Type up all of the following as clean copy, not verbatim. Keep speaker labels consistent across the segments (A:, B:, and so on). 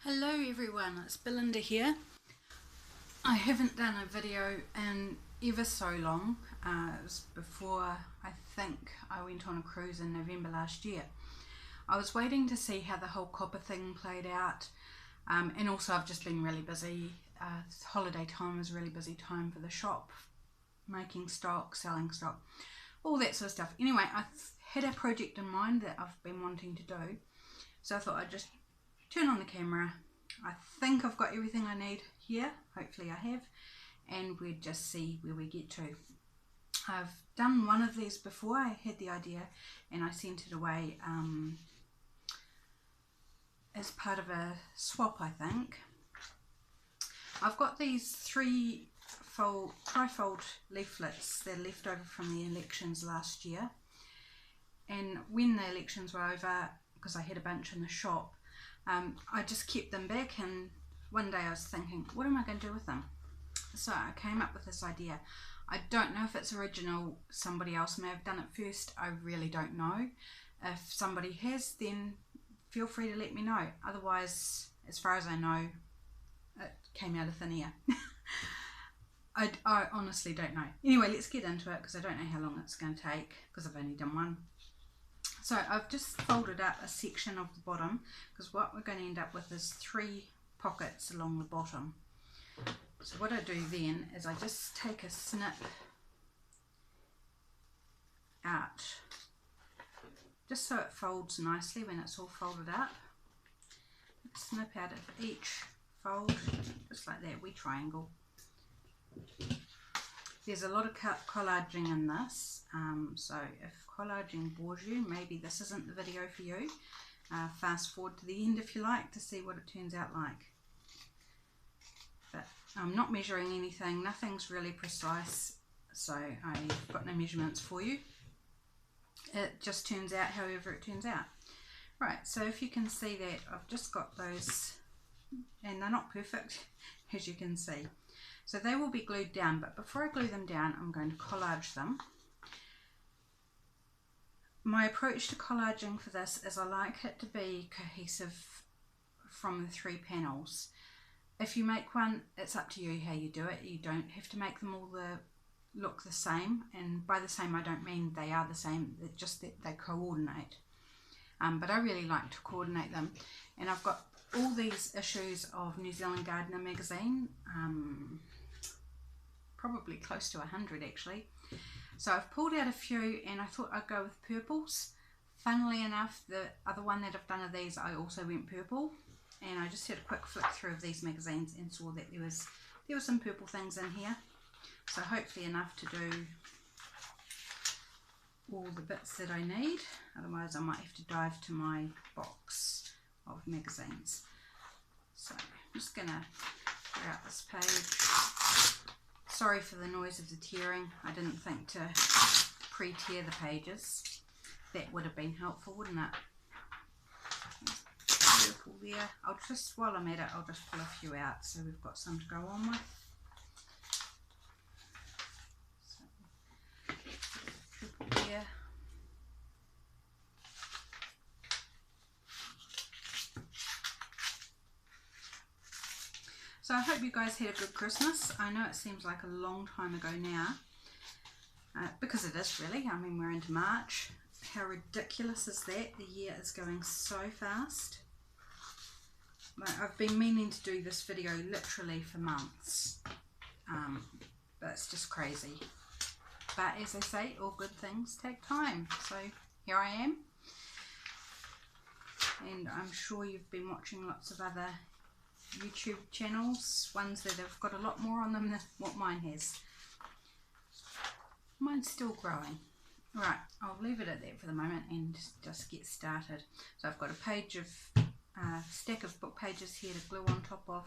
A: Hello everyone, it's Belinda here. I haven't done a video in ever so long. It was before I think I went on a cruise in November last year. I was waiting to see how the whole copper thing played out, and also I've just been really busy. Holiday time was a really busy time for the shop, making stock, selling stock, all that sort of stuff. Anyway, I had a project in mind that I've been wanting to do, so I thought I'd just turn on the camera. I think I've got everything I need here, hopefully I have, and we'll just see where we get to. I've done one of these before. I had the idea and I sent it away as part of a swap, I think. I've got these trifold leaflets. They're left over from the elections last year, and when the elections were over, because I had a bunch in the shop, I just kept them back, and one day I was thinking, what am I going to do with them? So I came up with this idea. I don't know if it's original. Somebody else may have done it first. I really don't know. If somebody has, then feel free to let me know. Otherwise, as far as I know, it came out of thin air. I honestly don't know. Anyway, let's get into it, because I don't know how long it's going to take, because I've only done one. So I've just folded up a section of the bottom, because what we're going to end up with is 3 pockets along the bottom. So what I do then is I just take a snip out, just so it folds nicely when it's all folded up. Snip out of each fold, just like that, wee triangle. There's a lot of collaging in this, so if collaging bores you, maybe this isn't the video for you. Fast forward to the end if you like to see what it turns out like. But I'm not measuring anything, nothing's really precise, so I've got no measurements for you. It just turns out however it turns out. Right, so if you can see that I've just got those, and they're not perfect as you can see. So they will be glued down, but before I glue them down, I'm going to collage them. My approach to collaging for this is I like it to be cohesive from the 3 panels. If you make one, it's up to you how you do it. You don't have to make them all look the same, and by the same I don't mean they are the same, it's just that they coordinate. But I really like to coordinate them, and I've got all these issues of New Zealand Gardener magazine, probably close to 100 actually. So I've pulled out a few, and I thought I'd go with purples. Funnily enough, the other one that I've done of these, I also went purple, and I just had a quick flick through of these magazines and saw that there were some purple things in here. So hopefully enough to do all the bits that I need. Otherwise I might have to dive to my box of magazines. So I'm just going to clear out this page. Sorry for the noise of the tearing. I didn't think to pre-tear the pages. That would have been helpful, wouldn't it? Purple there. While I'm at it, I'll just pull a few out so we've got some to go on with. So, purple there. So I hope you guys had a good Christmas. I know it seems like a long time ago now, because it is really. I mean, we're into March. How ridiculous is that? The year is going so fast. I've been meaning to do this video literally for months, but it's just crazy. But as they say, all good things take time. So here I am, and I'm sure you've been watching lots of other YouTube channels, ones that have got a lot more on them than what mine has. Mine's still growing. Right, I'll leave it at that for the moment and just get started. So I've got a stack of book pages here to glue on top of,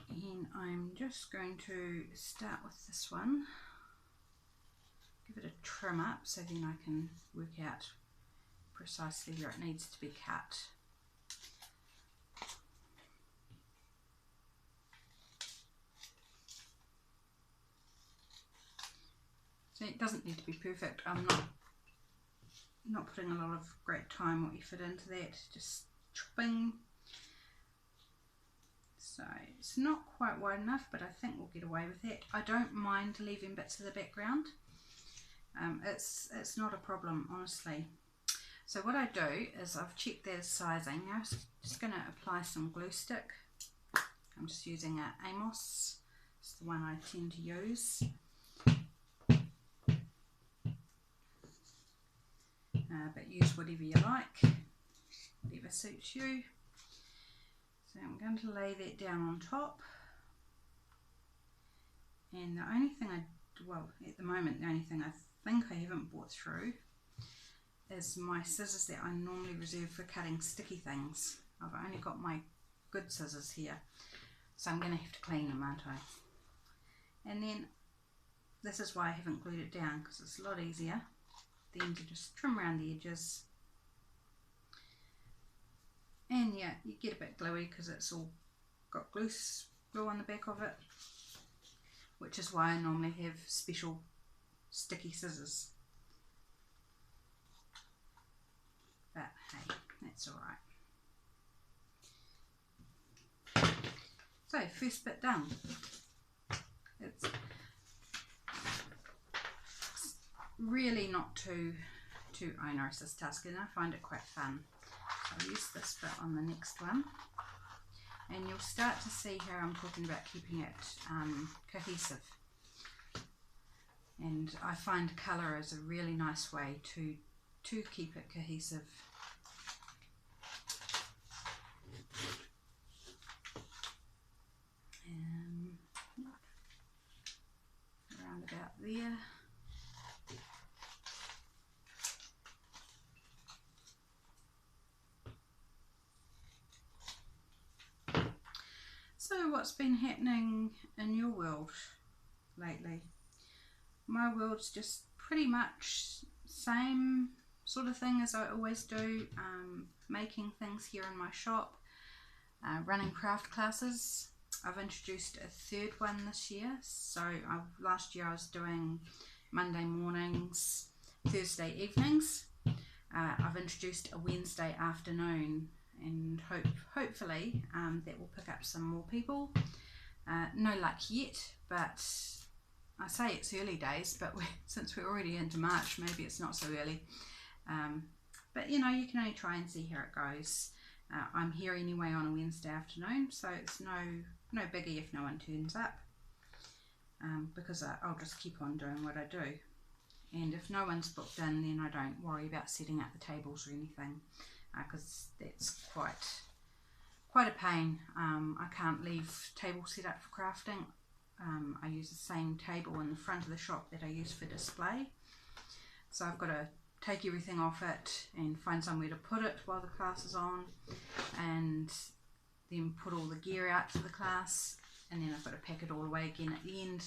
A: and I'm just going to start with this one, give it a trim up so then I can work out precisely where it needs to be cut. It doesn't need to be perfect. I'm not putting a lot of great time or effort into that, just bing. So it's not quite wide enough, but I think we'll get away with it. I don't mind leaving bits of the background. It's not a problem, honestly. So what I do is I've checked their sizing. Now I'm just going to apply some glue stick. I'm just using a Amos. It's the one I tend to use. But use whatever you like, whatever suits you. So I'm going to lay that down on top. And the only thing at the moment, the only thing I think I haven't brought through is my scissors that I normally reserve for cutting sticky things. I've only got my good scissors here, so I'm going to have to clean them, aren't I? And then this is why I haven't glued it down, because it's a lot easier then to just trim around the edges. And yeah, you get a bit gluey because it's all got glue on the back of it, which is why I normally have special sticky scissors. But hey, that's alright. So, first bit done. It's really not too onerous, this task, and I find it quite fun. So I'll use this bit on the next one, and you'll start to see how I'm talking about keeping it cohesive. And I find colour is a really nice way to keep it cohesive. Around about there. So what's been happening in your world lately? My world's just pretty much same sort of thing as I always do, making things here in my shop, running craft classes. I've introduced a third one this year. So last year I was doing Monday mornings, Thursday evenings. I've introduced a Wednesday afternoon, and hopefully that will pick up some more people. No luck yet, but I say it's early days, but since we're already into March, maybe it's not so early. But you know, you can only try and see how it goes. I'm here anyway on a Wednesday afternoon, so it's no biggie if no one turns up, because I'll just keep on doing what I do. And if no one's booked in, then I don't worry about setting up the tables or anything, because that's quite a pain. I can't leave tables set up for crafting. I use the same table in the front of the shop that I use for display, so I've got to take everything off it and find somewhere to put it while the class is on, and then put all the gear out for the class, and then I've got to pack it all away again at the end,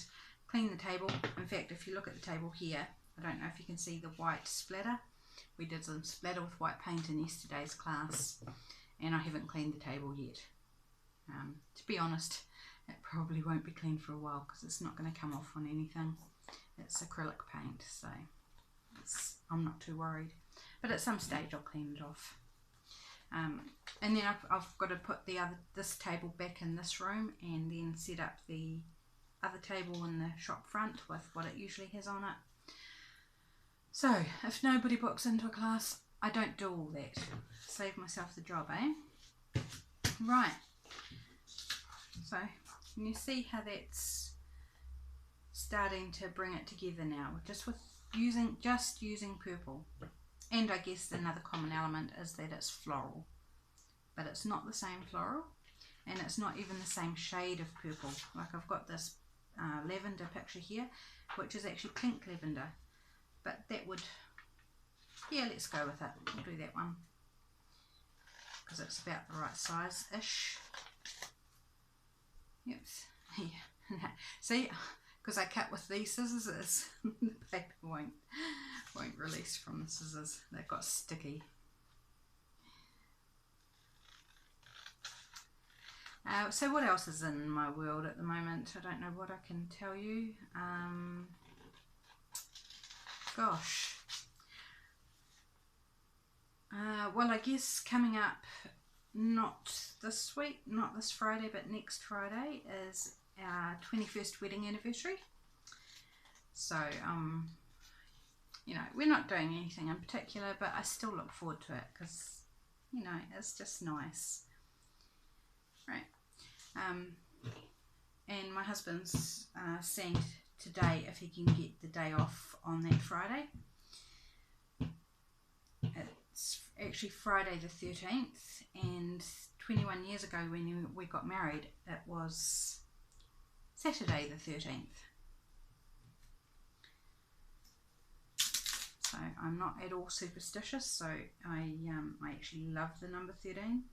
A: clean the table. In fact, if you look at the table here, I don't know if you can see the white splatter. We did some splatter with white paint in yesterday's class, and I haven't cleaned the table yet. To be honest, it probably won't be cleaned for a while because it's not going to come off on anything. It's acrylic paint, so I'm not too worried. But at some stage I'll clean it off. And then I've got to put this table back in this room, and then set up the other table in the shop front with what it usually has on it. So if nobody books into a class, I don't do all that. Save myself the job, eh? Right. So can you see how that's starting to bring it together now, just using purple? And I guess another common element is that it's floral, but it's not the same floral, and it's not even the same shade of purple. Like I've got this lavender picture here, which is actually pink lavender, but that would, yeah, let's go with it. We'll do that one because it's about the right size-ish. Yep. Yeah. See, because I cut with these scissors, the paper won't release from the scissors. They've got sticky. So what else is in my world at the moment? I don't know what I can tell you. Gosh. Well, I guess coming up not this week, not this Friday, but next Friday is our 21st wedding anniversary. So, you know, we're not doing anything in particular, but I still look forward to it because, you know, it's just nice. Right. And my husband's saying today if he can get the day off on that Friday. It's actually Friday the 13th, and 21 years ago when we got married, it was Saturday the 13th. So I'm not at all superstitious, so I actually love the number 13.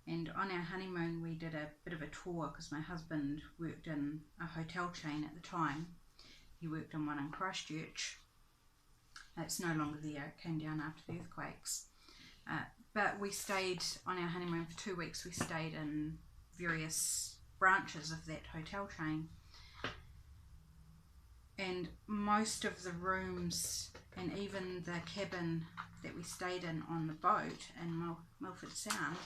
A: And on our honeymoon we did a bit of a tour because my husband worked in a hotel chain at the time. He worked in one in Christchurch. It's no longer there, it came down after the earthquakes. But we stayed on our honeymoon for 2 weeks. We stayed in various branches of that hotel chain. And most of the rooms and even the cabin that we stayed in on the boat in Milford Sound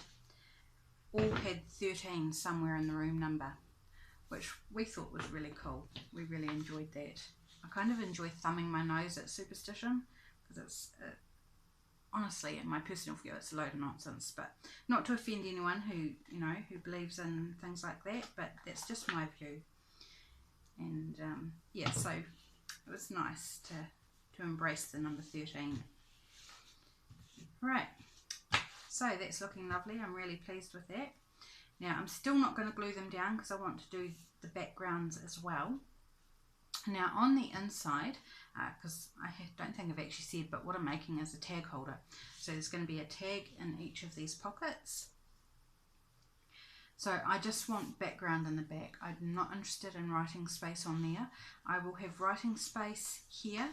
A: all had 13 somewhere in the room number, which we thought was really cool. We really enjoyed that. I kind of enjoy thumbing my nose at superstition because it's honestly, in my personal view, it's a load of nonsense, but not to offend anyone who, you know, who believes in things like that, but that's just my view. And yeah, so it was nice to embrace the number 13. Right, so that's looking lovely. I'm really pleased with that. Now I'm still not going to glue them down because I want to do the backgrounds as well. Now on the inside, because I don't think I've actually said, but what I'm making is a tag holder. So there's going to be a tag in each of these pockets. So I just want background in the back. I'm not interested in writing space on there. I will have writing space here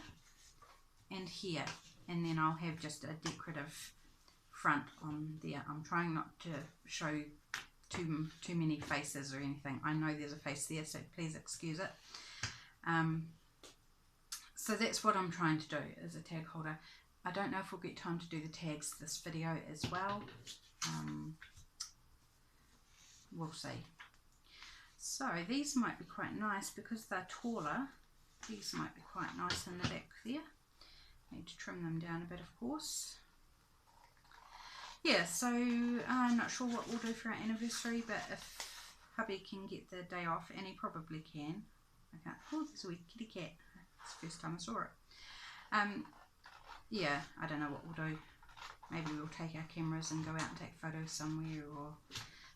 A: and here, and then I'll have just a decorative front on there. I'm trying not to show too many faces or anything. I know there's a face there, so please excuse it. So that's what I'm trying to do, is a tag holder. I don't know if we'll get time to do the tags this video as well. We'll see. So these might be quite nice because they're taller. These might be quite nice in the back there. Need to trim them down a bit, of course. Yeah, so I'm not sure what we'll do for our anniversary, but if hubby can get the day off, and he probably can. Okay. Oh, there's a wee kitty cat. It's the first time I saw it. Yeah, I don't know what we'll do. Maybe we'll take our cameras and go out and take photos somewhere, or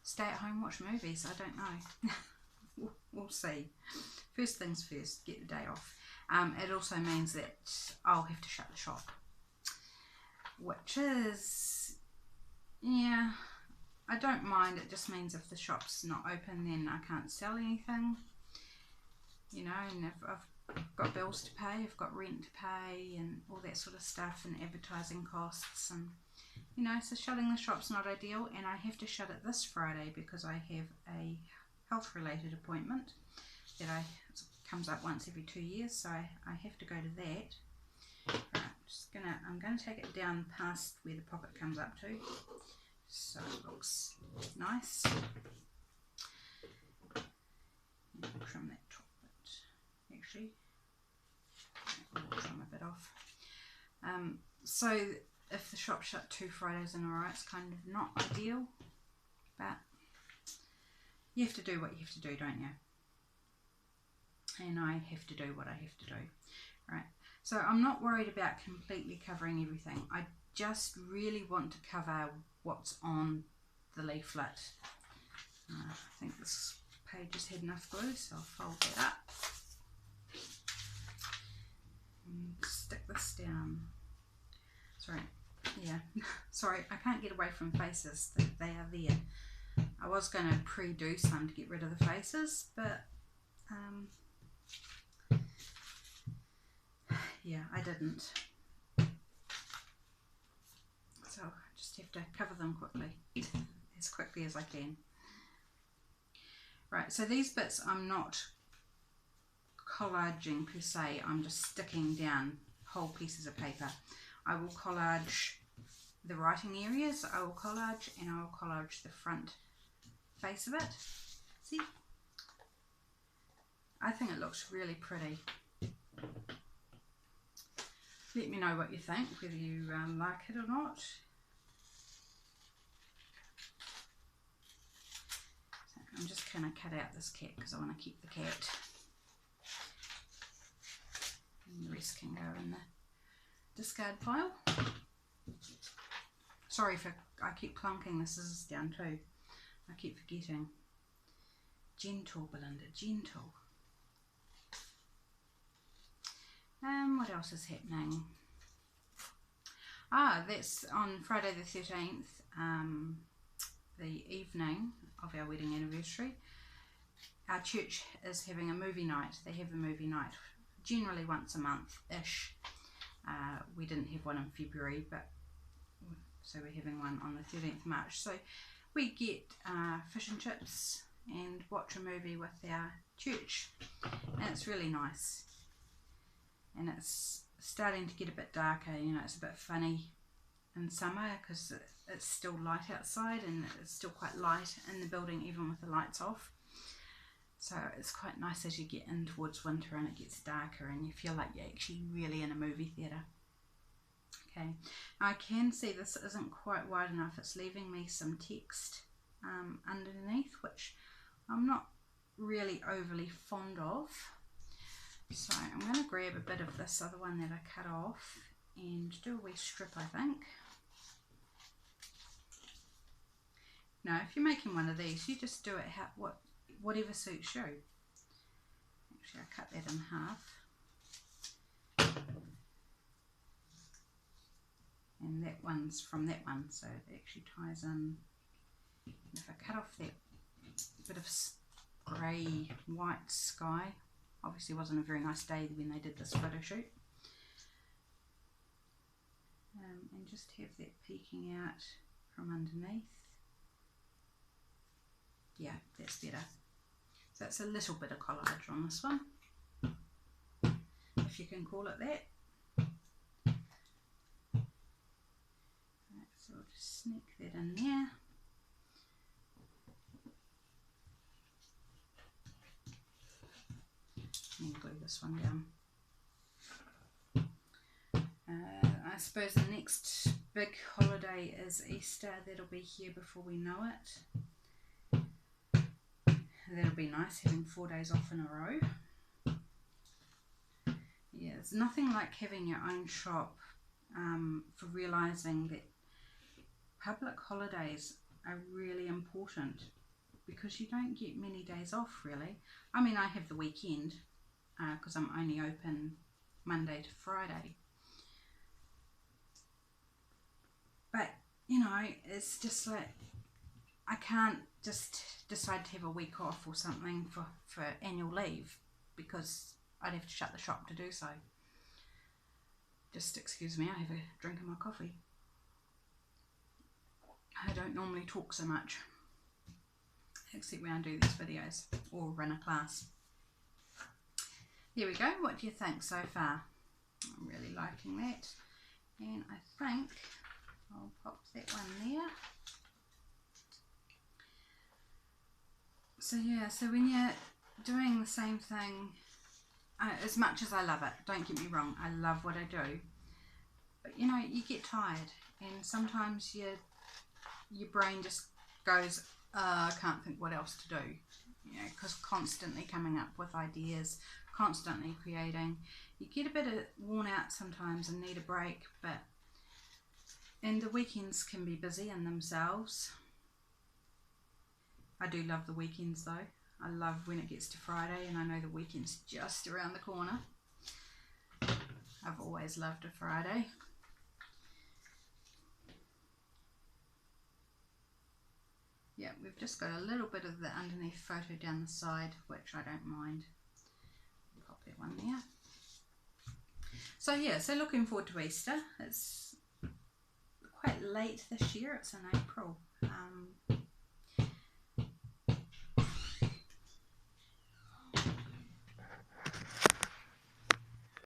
A: stay at home, watch movies. I don't know. We'll see. First things first, get the day off. It also means that I'll have to shut the shop, which is, yeah, I don't mind. It just means if the shop's not open, then I can't sell anything, you know, and if I've got bills to pay, I've got rent to pay and all that sort of stuff, and advertising costs, and you know, so shutting the shop's not ideal. And I have to shut it this Friday because I have a health related appointment that comes up once every 2 years, so I have to go to that. Right, I'm gonna take it down past where the pocket comes up to, so it looks nice. And I'll trim that top bit, actually. I'll trim a bit off. So if the shop's shut 2 Fridays in a row, it's kind of not ideal, but you have to do what you have to do, don't you? And I have to do what I have to do. Right, so I'm not worried about completely covering everything. I just really want to cover what's on the leaflet. I think this page has had enough glue, so I'll fold that up and stick this down. Sorry, yeah, sorry, I can't get away from faces. They are there. I was going to pre-do some to get rid of the faces, but yeah, I didn't. So I just have to cover them as quickly as I can. Right, so these bits I'm not collaging per se, I'm just sticking down whole pieces of paper. I will collage the writing areas, I will collage, and I will collage the front face of it. See? I think it looks really pretty. Let me know what you think, whether you like it or not. So I'm just going to cut out this cat because I want to keep the cat. And the rest can go in the discard pile. Sorry if I keep clunking the scissors down too. I keep forgetting. Gentle, Belinda, gentle. What else is happening? That's on Friday the 13th, the evening of our wedding anniversary. Our church is having a movie night. They have a movie night generally once a month-ish. We didn't have one in February, but so we're having one on the 13th of March. So we get fish and chips and watch a movie with our church, and it's really nice. And it's starting to get a bit darker, you know, it's a bit funny in summer because it's still light outside and it's still quite light in the building even with the lights off. So it's quite nice as you get in towards winter and it gets darker and you feel like you're actually really in a movie theatre. Okay, now I can see this isn't quite wide enough, it's leaving me some text underneath, which I'm not really overly fond of. So I'm going to grab a bit of this other one that I cut off and do a wee strip, I think. Now, if you're making one of these, you just do it whatever suits you. Actually, I cut that in half. And that one's from that one, so it actually ties in. And if I cut off that bit of grey white sky, obviously it wasn't a very nice day when they did this photo shoot. And just have that peeking out from underneath. Yeah, that's better. So it's a little bit of collage on this one, if you can call it that. Right, so I'll just sneak that in there. And glue this one down. I suppose the next big holiday is Easter. That'll be here before we know it. That'll be nice, having 4 days off in a row. Yeah, there's nothing like having your own shop for realising that public holidays are really important because you don't get many days off really. I mean, I have the weekend because I'm only open Monday to Friday. But, you know, it's just like, I can't just decide to have a week off or something for annual leave because I'd have to shut the shop to do so. Just excuse me, I have a drink of my coffee. I don't normally talk so much, except when I do these videos or run a class. There we go. What do you think so far? I'm really liking that. And I think I'll pop that one there. So yeah, so when you're doing the same thing, as much as I love it, don't get me wrong, I love what I do, but you know, you get tired and sometimes your brain just goes, I can't think what else to do, you know, because constantly coming up with ideas, constantly creating, you get a bit worn out sometimes and need a break. And the weekends can be busy in themselves. I do love the weekends though. I love when it gets to Friday and I know the weekend's just around the corner. I've always loved a Friday. Yeah, we've just got a little bit of the underneath photo down the side, which I don't mind. Pop that one there. So yeah, so looking forward to Easter. It's quite late this year, it's in April.